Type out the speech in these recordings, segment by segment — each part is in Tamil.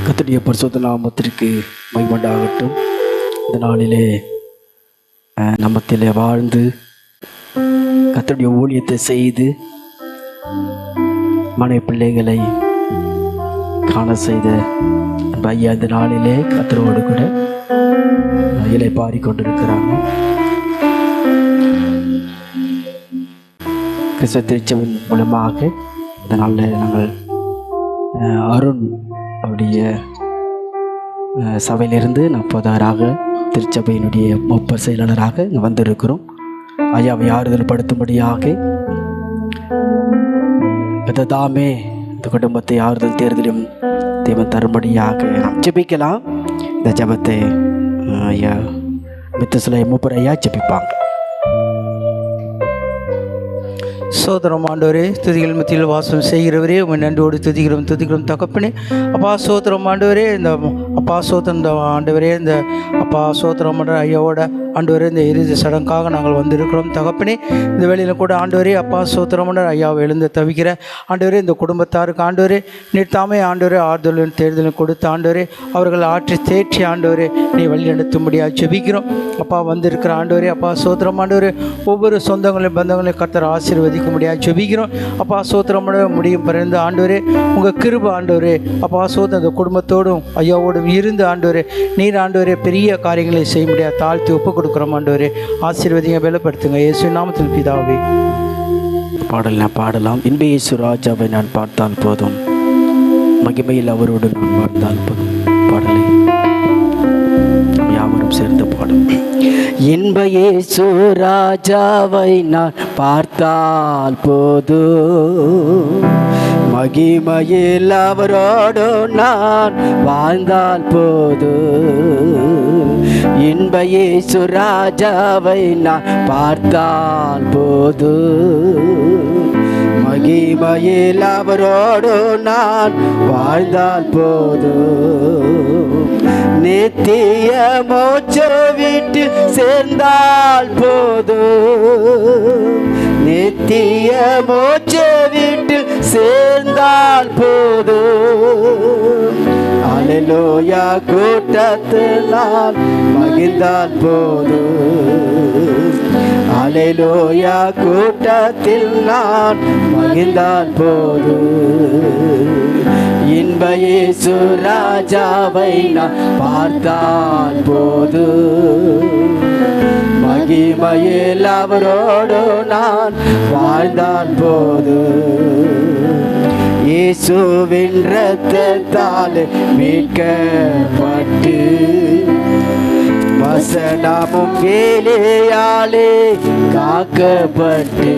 கர்த்தருடைய பரிசுத்த நாமத்திற்கு மகிமையுண்டாகட்டும். இந்த நாளிலே நம்மத்திலே வாழ்ந்து கர்த்தருடைய ஊழியத்தை செய்து மனை பிள்ளைகளை காண செய்த ஐயா இந்த நாளிலே கர்த்தரோடு கூட இலை பாடிக்கொண்டிருக்கிறாங்க. கிறிஸ்தவ திருச்சபையின் மூலமாக இந்த நாளில் நாங்கள் அருண் அவருடைய சபையிலிருந்து 40ஆக திருச்சபையினுடைய மூப்பர் செயலாளராக இங்கே வந்திருக்கிறோம். ஐயாவை ஆறுதல் படுத்தும்படியாக தாமே இந்த குடும்பத்தை ஆறுதல் தேர்தலும் தேவன் தரும்படியாக நாம் ஜெபிக்கலாம். இந்த ஜெபத்தை ஐயா மித்துசிலை மூப்பர் ஐயா ஜெபிப்பாங்க. சோதரம் ஆண்டவரே, துதிகள் மத்தியில் வாசம் செய்கிறவரே, உங்கள் நன்றோடு துதிக்கிறோம் தகப்பனே. அப்பா சோத்திரம் ஆண்டவரே, இந்த அப்பா சோத்திரம் இந்த ஆண்டவரே, இந்த அப்பா சோத்திரம் ஐயாவோட ஆண்டவரே இந்த இறுதி சடங்காக நாங்கள் வந்திருக்கிறோம் தகப்பனே. இந்த வேளையில் கூட ஆண்டவரே அப்பா சோத்திரம் ஐயாவை எழுந்து தவிக்கிற ஆண்டவரே இந்த குடும்பத்தாருக்கு ஆண்டவரே நிறுத்தாமே ஆண்டவரே ஆறுதலும் தேர்தலும் கொடுத்து ஆண்டவரே அவர்கள் ஆற்றி தேற்றி ஆண்டவரே நீ வழி நடத்தும்படியாக ஜெபிக்கிறோம். அப்பா வந்திருக்கிற ஆண்டவரே அப்பா சோத்திரம் ஆண்டவரே ஒவ்வொரு சொந்தங்களையும் பந்தங்களையும் கர்த்தர் ஆசீர்வதிக்க முடியாது ஜெபிக்கிறோம். அப்பா சோத்திரம் முடியும் பிறந்து ஆண்டவரே உங்கள் கிருபை ஆண்டவரே அப்பா சோத்திரம் இந்த குடும்பத்தோடும் ஐயாவோடும் இருந்து ஆண்டவரே நீர் ஆண்டவரே பெரிய காரியங்களை செய்ய முடியாது தாழ்த்தி ஒப்பு கொடுக்குறோம் ஆண்டவரே. ஆசீர்வதிங்க, பலப்படுத்துங்க இயேசு நாமத்தில் பிதாவே. பாடலாம். இன்ப இயேசு ராஜாவை நான் பார்த்தால் போதும், மகிமையில் அவரோடு நான் வாழ்ந்தால் போதும். பாடலை யாவரும் சேர்ந்து பாடும். இன்ப இயேசு ராஜாவை நான் பார்த்தால் போதும், மகிமையில் அவரோடு நான் வாழ்ந்தால் போதும். இன்ப இயேசு ராஜாவை நான் பார்த்தால் போதும், மகிமையில் அவரோடு நான் வாழ்ந்தால் போதும். நித்திய மோட்ச வீட்டில் சேர்ந்தால் போதும், நித்திய மோட்ச வீட்டில் சேர்ந்தால் போதும். அல்லேலூயா கூட்டத்தில் நான் மகிழ்ந்தால் போதும், அல்லேலூயா கூட்டத்தில் நான் மகிழ்ந்தால் போதும். இன்ப இயேசு ராஜாவை நான் பார்த்தால் போதும், மகிமையில் அவரோடு நான் வாழ்ந்தால் போதும். இயேசுவின் இரத்தத்தால் மீட்கப்பட்டு வசனமும் வேலையாலே காக்கப்பட்டு,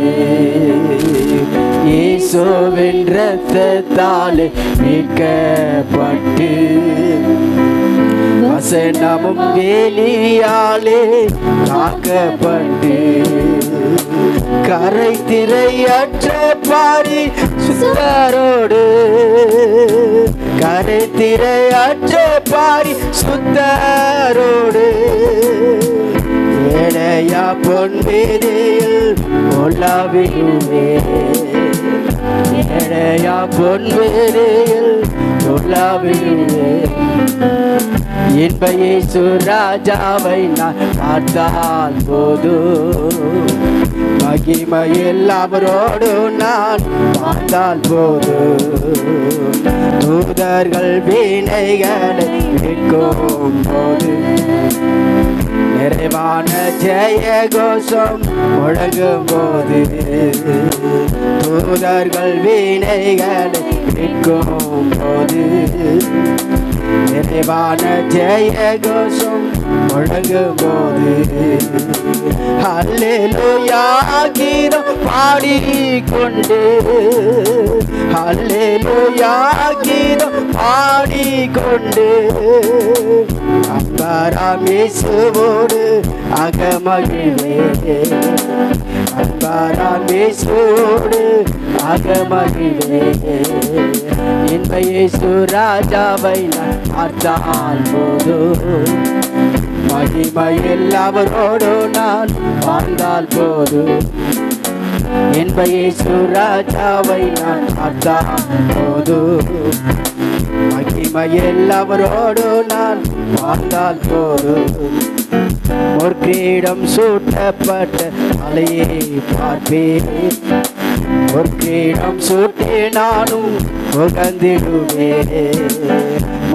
இயேசுவின் இரத்தத்தால் மீட்கப்பட்டு வசனமும் வேலையாலே காக்கப்பட்டு, கரை திரையற்ற பாரி சுத்தரோடு, கரை திரையற்ற பாரி சுத்தரோடு, ஏழையா பொன்வேதியில் கொல்லாவிடுவே, ஏழையா பொன்வேதியில் கொல்லாவிடுவே. இன்ப இயேசு ராஜாவை நான் பார்த்தால் போதும், மகிமையில் அவரோடு நான் வாழ்ந்தால் போதும். தூதர்கள் வீணைகளை கேட்கும் போது நிறைவான ஜெய கோஷம் முழங்கும் போது, தூதர்கள் வீணைகளை கேட்கும் போது நிறைவான ஜெய கோஷம் முழங்கும் போது, அல்லேலூயா கீதம் பாடிக்கொண்டு, அல்லேலூயா கீதம் பாடிக்கொண்டு அன்பராம் இயேசுவோடு அகமகிழ்வே, அன்பராம் இயேசுவோடு அகமகிழ்வே. இன்ப இயேசு ராஜாவை நான் பார்த்தால் போதும், மகிமையில் அவரோடு நான் வாழ்ந்தால் போதும். இன்ப இயேசு ராஜாவை நான் பார்த்தால் போதும், மகிமை மகிமையில் அவரோடு நான் வாழ்ந்தால் போதும். ஒரு கிரீடம் சூட்டப்பட்ட தலையை பார்ப்பேன். ஒரு கிரீடம் சூட்டி நானும் உகந்திடுவேன்.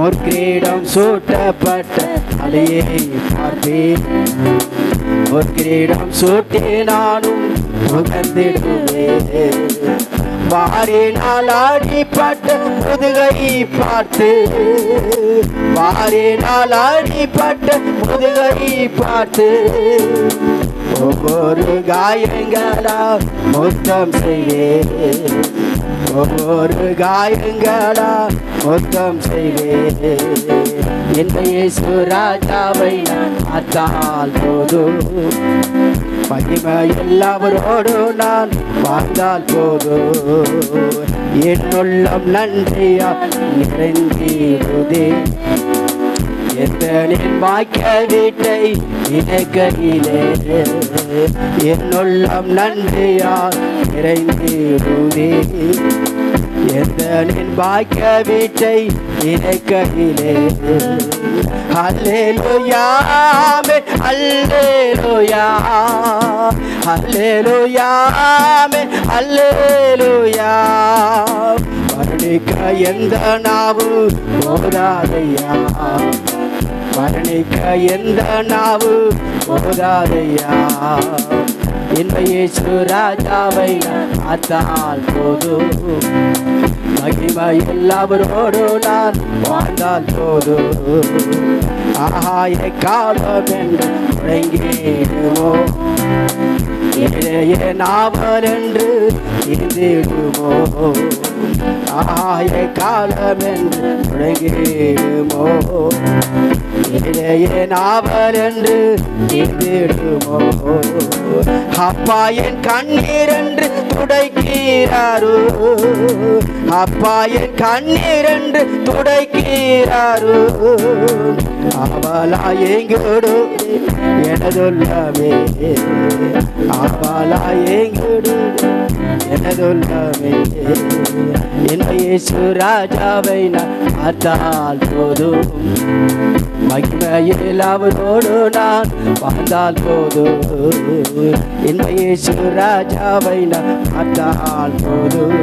ஒரு கிரீடம் சூட்டப்பட்ட தலையை பார்ப்பேன். ஒரு கிரீடம் சூட்டி நானும் உகந்திடுவேன். வாரினால் அடிப்பட்ட முதுகை பார்த்து, வாரினால் அடிப்பட்ட முதுகை பார்த்து, ஒவ்வொரு காயங்களா மொத்தம் செய்வேன். ஒவ்வொரு காயங்களா மொத்தம் செய்வேன். என் இயேசு ராஜாவை நான் பார்த்தால் போதும். மகிமையில் அவரோடு நான் வாழ்ந்தால் போதும். என்னுள்ளம் நன்றியா நிறைந்திடுதே. எத்தனின் வாய்க்க வீட்டை இணைக்கையிலே என்னுள்ளம் நன்றியா நிறைந்திடுதே. எத்தனின் வாய்க்க வீட்டை இணைக்கையிலே அல்லேலூயா ஆமென் அல்லேலூயா அல்லேலூயா ஆமென் அல்லேலூயா. வர்ணிக்க எந்த நாவு போதாதையா, வர்ணிக்க எந்த நாவு போதாதையா. என் இயேசு ராஜாவை நான் பார்த்தால் போதும். மகிமையில் அவரோடு நான் வாழ்ந்தால் போதும். ஆகாய காலம் என்று தொடங்கிடுமோ, இளைய நாவல் என்று இருந்திடுமோ. ஆகாய காலம் என்று தொடங்கிடுமோ, இளைய நாவல் என்று இருந்திடுமோ. அப்பா என் கண்ணீர் என்று துடைக்கிறாரோ, அப்பா என் கண்ணீர் என்று துடைக்கிறாரோ. அவளா எங்கோடு எனதுள்ளமே, அவளா எங்கோடு எனதுள்ளமே. என் இயேசு ராஜாவை நான் பார்த்தால் போதும். மகிமையில் அவரோடு நான் வாழ்ந்தால் போதும். என் இயேசு ராஜாவை நான் பார்த்தால் போதும்.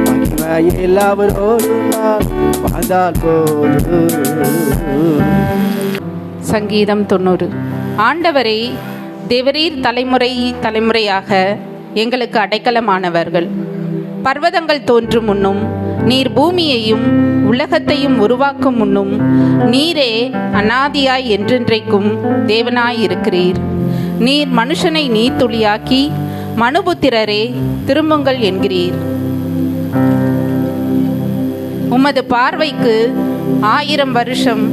மகிமையில் அவரோடு நான் வாழ்ந்தால் போதும். சங்கீதம் 90. ஆண்டவரே, தேவரீர் தலைமுறை தலைமுறையாக எங்களுக்கு அடைக்கலமானவர்கள். பர்வதங்கள் தோன்றும் முன்னும் நீர் பூமியையும் உலகத்தையும் உருவாக்கும் முன்னும் நீரே அநாதியாய் என்றென்றைக்கும் தேவனாய் இருக்கிறீர். நீர் மனுஷனை நீர்த்துளியாக்கி மனுபுத்திரரே திரும்புங்கள் என்கிறீர். உமது பார்வைக்கு 1000 வருஷம்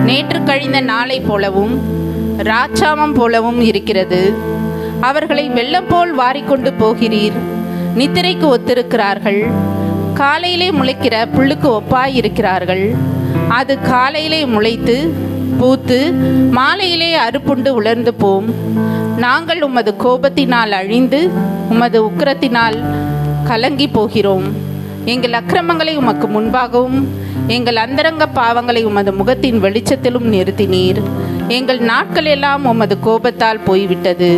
நேற்று கழிந்த நாளை போலவும் ராட்சாமம் போலவும் இருக்கிறது. அவர்களை வெள்ளம் போல் வாரிக்கொண்டு போகிறீர். நித்திரைக்கு ஒத்திருக்கிறார்கள். காலையிலே முளைக்கிற புல்லுக்கு ஒப்பாயிருக்கிறார்கள். அது காலையிலே முளைத்து பூத்து மாலையிலே அறுப்புண்டு உலர்ந்து போம். நாங்கள் உமது கோபத்தினால் அழிந்து உமது உக்கிரத்தினால் கலங்கி போகிறோம். எங்கள் அக்கிரமங்களை உமக்கு முன்பாகவும் எங்கள் அந்தரங்க பாவங்களை உமது முகத்தின் வெளிச்சத்திலும் நிறுத்தினீர். எங்கள் நாட்கள் எல்லாம் உமது கோபத்தால் போய்விட்டது.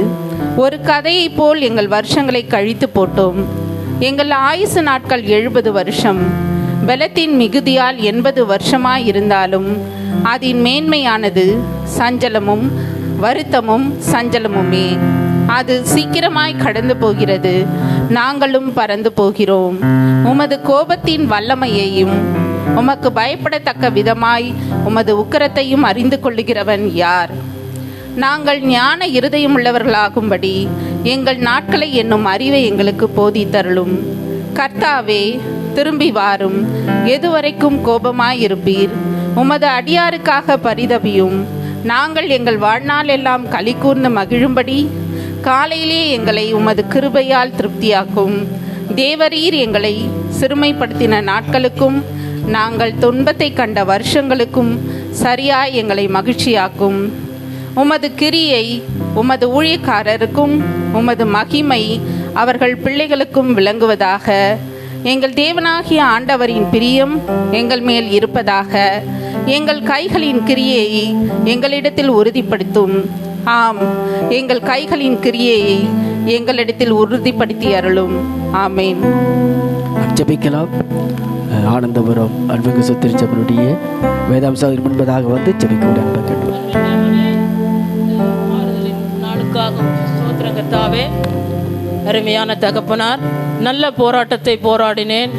ஒரு கதையைப் போல் எங்கள் வருஷங்களை கழித்து போட்டோம். எங்கள் ஆயுசு நாட்கள் 70 வருஷம். பலத்தின் மிகுதியால் 80 வருஷமாயிருந்தாலும் அதன் மேன்மையானது சஞ்சலமும் வருத்தமும் சஞ்சலமுமே. அது சீக்கிரமாய் கடந்து போகிறது. நாங்களும் பறந்து போகிறோம். உமது கோபத்தின் வல்லமையையும் உமக்கு பயப்படத்தக்க விதமாய் உமது உக்கிரத்தையும் அறிந்து கொள்ளுகிறவன் யார்? நாங்கள் ஞான இருதயம் உள்ளவர்களாகும்படி எங்கள் நாட்களை என்னும் அறிவை எங்களுக்கு போதித்தருளும். கர்த்தாவே, திரும்பி வாரும். எதுவரைக்கும் கோபமாயிருப்பீர்? உமது அடியாருக்காக பரிதபியும். நாங்கள் எங்கள் வாழ்நாள் எல்லாம் களி கூர்ந்து மகிழும்படி காலையிலே எங்களை உமது கிருபையால் திருப்தியாக்கும். தேவரீர் எங்களை சிறுமைப்படுத்தின நாட்களுக்கும் நாங்கள் துன்பத்தை கண்ட வருஷங்களுக்கும் சரியாய் எங்களை மகிழ்ச்சியாக்கும். உமது கிரியை உமது ஊழியக்காரருக்கும் உமது மகிமை அவர்கள் பிள்ளைகளுக்கும் விளங்குவதாக. எங்கள் தேவனாகிய ஆண்டவரின் பிரியம் எங்கள் மேல் இருப்பதாக. எங்கள் கைகளின் கிரியையை எங்களிடத்தில் உறுதிப்படுத்தும். ஆம், எங்கள் கைகளின் கிரியையை எங்களிடத்தில் உறுதிப்படுத்தி அருளும். ஆமேன். ஜெபிக்கலாம். ஆனந்தபுரம் அன்புக்கு சுத்திரிச்சவனுடைய வேதாம்சாவின் முன்பதாக வந்து ஜெபிக்க நாளுக்காக ஸ்தோத்திரம் கர்த்தாவே. அருமையான தகப்பனார், நல்ல போராட்டத்தை போராடினேன்,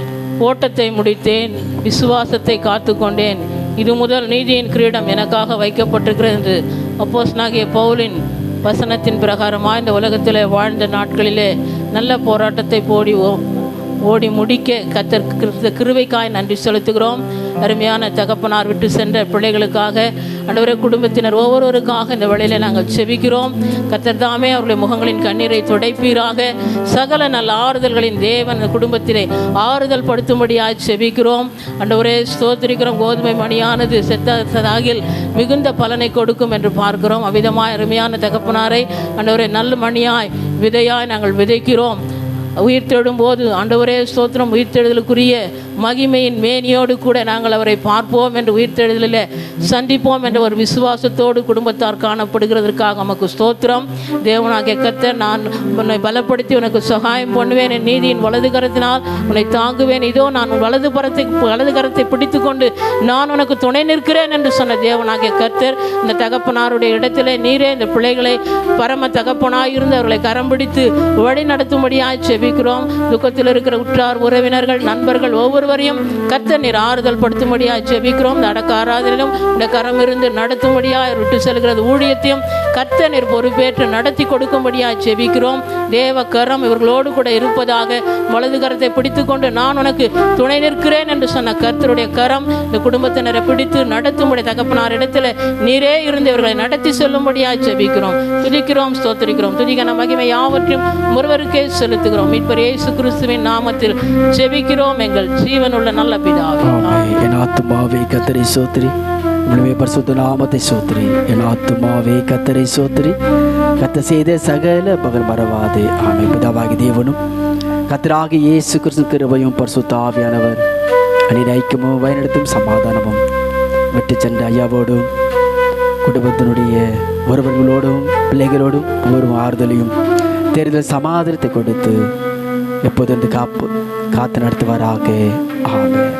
ஓட்டத்தை முடித்தேன், விசுவாசத்தை காத்து கொண்டேன். இது முதல் நீதியின் கிரீடம் எனக்காக வைக்கப்பட்டிருக்கிறது என்று அப்போஸ்தலனாகிய பவுலின் வசனத்தின் பிரகாரமாக இந்த உலகத்தில் வாழ்ந்த நாட்களிலே நல்ல போராட்டத்தை ஓடி முடிக்க கர்த்தர் கிருபைக்காய் நன்றி செலுத்துகிறோம். அருமையான தகப்பனார் விட்டு சென்ற பிள்ளைகளுக்காக, ஆண்டவரே குடும்பத்தினர் ஒவ்வொருவருக்காக இந்த வேளையில் நாங்கள் செபிக்கிறோம். கர்த்தர் தாமே அவருடைய முகங்களின் கண்ணீரை துடைப்பீராக. சகல நல்ல ஆறுதல்களின் தேவன் அந்த குடும்பத்திலே ஆறுதல் படுத்தும்படியாக செபிக்கிறோம். ஆண்டவரே ஸ்தோத்திரிக்கிறோம். கோதுமை மணியானது செத்ததாகில் மிகுந்த பலனை கொடுக்கும் என்று பார்க்கிறோம். அவ்விதமாய் அருமையான தகப்பனாரை ஆண்டவரே நல்ல மணியாய் விதையாய் நாங்கள் விதைக்கிறோம். உயிர்த்தெழும் போது ஆண்டவரே ஸ்தோத்திரம், உயிர்த்தெழுதலுக்குரிய மகிமையின் மேனியோடு கூட நாங்கள் அவரை பார்ப்போம் என்று, உயிர்த்தெழுதலில் சந்திப்போம் என்ற ஒரு விசுவாசத்தோடு குடும்பத்தார் காணப்படுகிறதற்காக நமக்கு ஸ்தோத்திரம். தேவனாகிய கர்த்தர், நான் உன்னை பலப்படுத்தி உனக்கு சகாயம் பண்ணுவேன், என் நீதியின் வலது கரத்தினால் உன்னை தாங்குவேன், இதோ நான் வலது கரத்தை பிடித்து கொண்டு நான் உனக்கு துணை நிற்கிறேன் என்று சொன்ன தேவனாகிய கர்த்தர், இந்த தகப்பனாருடைய இடத்திலே நீரே இந்த பிள்ளைகளை பரம தகப்பனாயிருந்து அவர்களை கரம் பிடித்து வழி நடத்தும்படியாய் செபிக்கிறோம். துக்கத்தில் இருக்கிற உற்றார் உறவினர்கள் நண்பர்கள் ஒவ்வொருவரையும் கர்த்தர் நீர் ஆறுதல் படுத்தும்படியாக ஜெபிக்கிறோம். இந்த அடக்க ஆராதனையிலும் இந்த கரம் இருந்து நடத்தும்படியாக விட்டு செல்கிறது ஊழியத்தையும் கர்த்தர் நீர் பொறுப்பேற்று நடத்தி கொடுக்கும்படியாக ஜெபிக்கிறோம். தேவ கரம் இவர்களோடு கூட இருப்பதாக. வலது கரத்தை பிடித்து கொண்டு நான் உனக்கு துணை நிற்கிறேன் என்று சொன்ன கர்த்தருடைய கரம் இந்த குடும்பத்தினரை பிடித்து நடத்தும்படி தகப்பனார் இடத்துல நீரே இருந்து இவர்களை நடத்தி செல்லும்படியாக ஜெபிக்கிறோம். துதிக்கிறோம், ஸ்தோத்திரிக்கிறோம். துதிகன மகிமை யாவற்றையும் ஒருவருக்கே செலுத்துகிறோம். மீட்பர் இயேசு கிறிஸ்துவின் நாமத்தில் ஜெபிக்கிறோம் எங்கள் ஜீவனுள்ள நல்ல பிதாவே. என் ஆத்துமாவே கர்த்தரை சோத்திரி, உம்முடைய பரிசுத்த நாமத்தை சோத்திரி. என் ஆத்துமாவே கர்த்தரை சோத்திரி, கர்த்தர் செய்த சகல மகன் மறவாதே. ஆமென். பிதாவாகிய தேவனும் கர்த்தராகிய இயேசு கிறிஸ்து கிருபையும் பரிசுத்த ஆவியானவர் அநீதி ஐக்கியமும் வழிநடத்தும் சமாதானமும் விட்டு சென்ற ஐயாவோடும் குடும்பத்தினுடைய ஒருவர்களோடும் பிள்ளைகளோடும் ஒவ்வொரு ஆறுதலையும் தேர்தல் சமாதானத்தை கொடுத்து எப்போது காத்து நடத்துவாராக. ஆமென்.